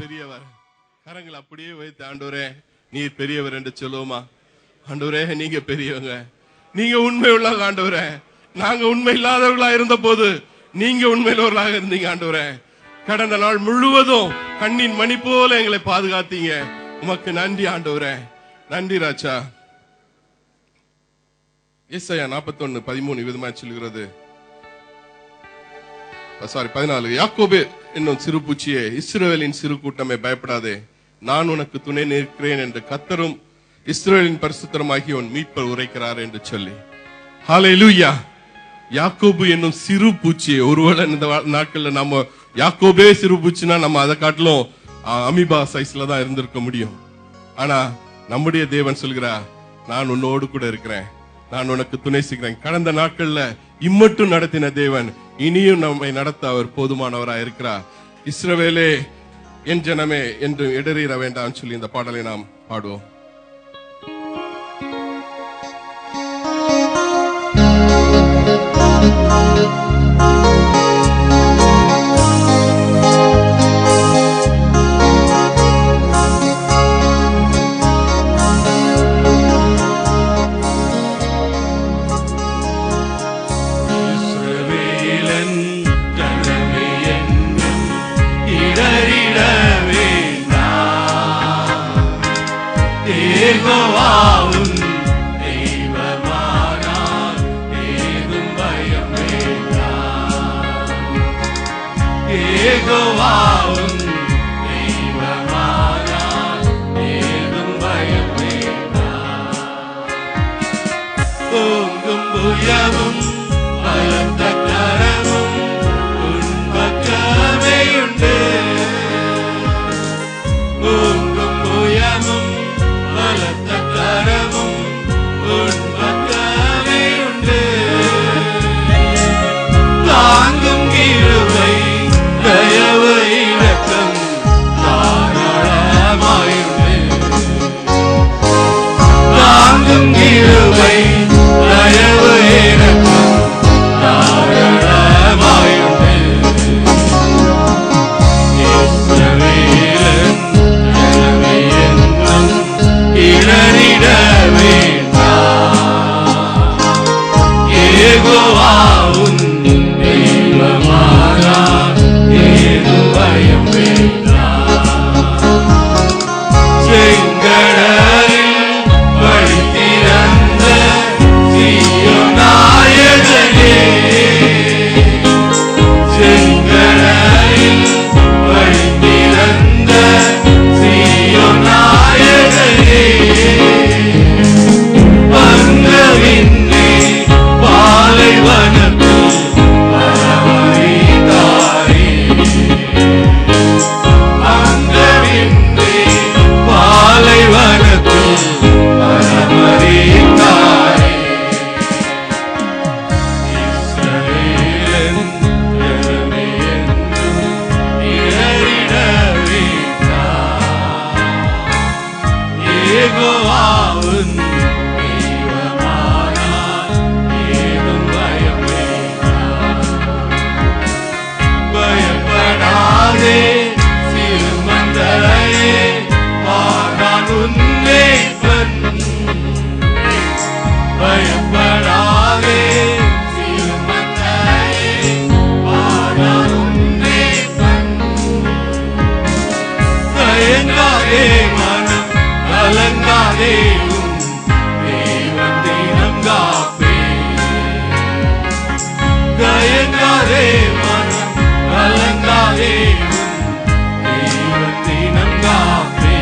பெரியவர். கரங்கள் அப்படியே வைத்து, ஆண்டவரே நீர் பெரியவர் என்று சொல்லுவோமா? ஆண்டவரே நீங்க பெரியவங்க, நீங்க உண்மை உள்ளவங்க ஆண்டவரே. நாங்க உண்மை இல்லாதவர்களா இருந்த போது நீங்க உண்மையுள்ளவர்களாக இருந்தீங்க ஆண்டவரே. கடந்த நாள் முழுவதும் கண்ணின் மணி போல எங்களை பாதுகாத்தீங்க. உமக்கு நன்றி ஆண்டவரே, நன்றி ராஜா. ஏசாயா 41:13 விதமா சொல்கிறது, 14. யாக்கோபு என்னும் சிறு பூச்சியே, இஸ்ரவேலின் சிறு கூட்டமே, பயப்படாதே, நான் உனக்கு துணை நிற்கிறேன் என்று கர்த்தரும் இஸ்ரவேலின் பரிசுத்தருமாகிய உன் மீட்பர் உரைக்கிறார் என்று சொல்லி. ஹல்லேலூயா. யாக்கோபு என்னும் சிறு பூச்சியே, ஒருவேளை இந்த நாட்கள்ல நம்ம யாக்கோபே சிறு பூச்சினா நம்ம அதை காட்டிலும் அமீபா சைஸ்ல தான் இருந்திருக்க முடியும். ஆனா நம்முடைய தேவன் சொல்கிறார், நான் உன்னோடு கூட இருக்கிறேன், நான் உனக்கு துணை செய்கிறேன். கடந்த நாட்கள்ல இம்மட்டும் நடத்தின தேவன் இனியும் நம்மை நடத்த அவர் போதுமானவராய் இருக்கிறார். இஸ்ரவேலே என் ஜனமே என்று இடறீர வேண்டாம் சொல்லி இந்த பாடலை நாம் பாடுவோம். பயப்படாதே கலங்காதே மனம் கலங்காதே தேவன் தினம் காப்பே கயங்காதே மனம் கலங்காதே தேவன் தினம் காப்பே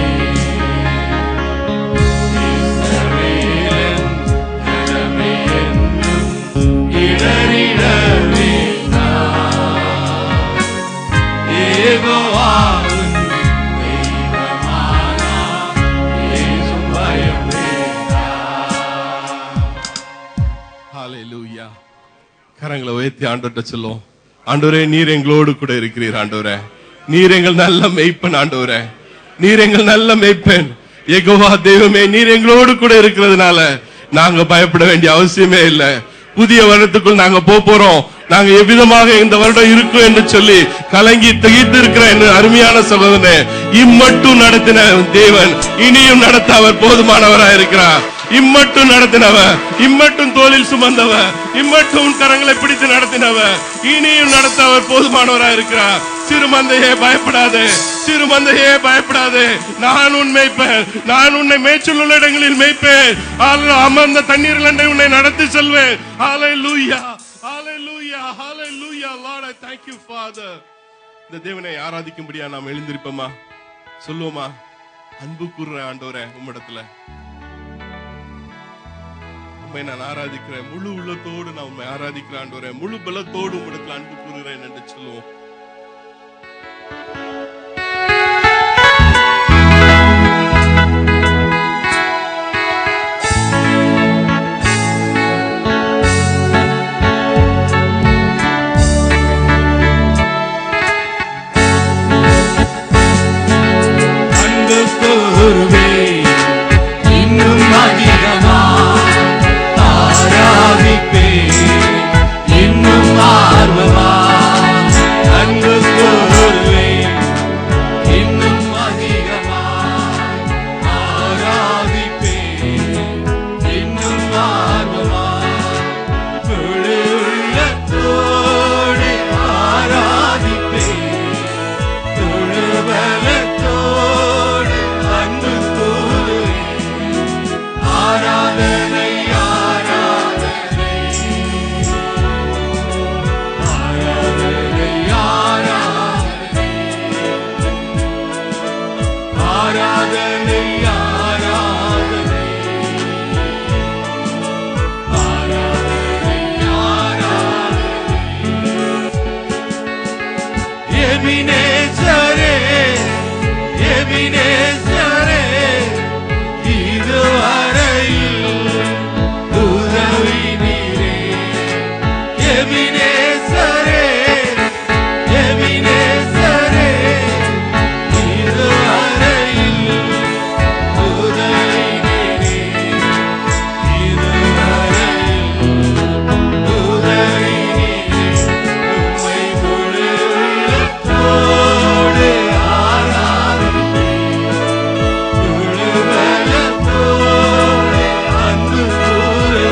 இஸ்ரவேலின் ஜனமே என்றும் இடறிட வேண்டாம் யெகோவாவின் தெய்வமானார் இயேசு பயம் வேண்டாம். ஹalleluya. கரங்களை உயர்த்தி ஆண்டவர்ட்ட சொல்லுவோம். ஆண்டவரே, நீர் எங்களோடு கூட இருக்கிறீர். ஆண்டவரே, நீர் எங்கள் நல்ல மேய்ப்பன். ஆண்டவரே, நீர் எங்கள் நல்ல மேய்ப்பன். யெகோவா தெய்வமே, நீர் எங்களோடு கூட இருக்கிறதுனால நாங்க பயப்பட வேண்டிய அவசியமே இல்லை. புதிய வருடத்துக்குள் நாங்க போறோம். நாங்க எவ்விதமாக இந்த வருடம் இருக்கும் என்று சொல்லி கலங்கி திகைத்து இருக்கிற அருமையான சகோதரனே, இம்மட்டும் நடத்தின தேவன் இனியும் நடத்த அவர் போதுமானவராக இருக்கிறார். இம்மட்டும் நடத்தினவர், இம்மட்டும் தோளில் சுமந்தவர், இம்மட்டும் கரங்களை பிடித்து நடத்தினவர் இனியும் நடத்த அவர் போதுமானவராக இருக்கிறார். சிறுமந்தையே பயப்படாதே, சிறுமந்தையே பயப்படாதே. நான் உன் மேய்ப்பேன், நான் உன்னை மேய்ச்சல் உள்ள இடங்களில் மேய்ப்பேன். அமர்ந்த தண்ணீர்கள் அண்டை உன்னை நடத்தி செல்வேன். ஹalleluya, ஹalleluya, ஹalleluya. Lord, I thank you, Father. இந்த தேவனை ஆராதிக்கும்படியா நாம் எழுந்திருப்போமா? சொல்லுவோமா? அன்பு கூறுற ஆண்டவரே, உம்மிடத்துல உம்மை நான் ஆராதிக்கிறேன். முழு உள்ளத்தோடு நான் உம்மை ஆராதிக்கிறேன் ஆண்டவரே. முழு பலத்தோடு உம்மிடத்துல அன்பு கூறுகிறேன் என்று சொல்லுவோம். இன்னும் அதிகமாய் ஆராதிப்பேன், இன்னும் ஆர்வமாய் அன்பு கூறுவேன். இன்னும் அதிகமாய் ஆராதிப்பேன், இன்னும் ஆர்வமாய் முழு உள்ளத்தோடு ஆராதிப்பேன், முழு பலத்தோடு அன்பு கூறுவேன். ஆராதனை ஆராதனை ஆராதனை ஆராதனை ஆராதனை ஆராதனை ஆராதனை எபினேசரே, எபினேசரே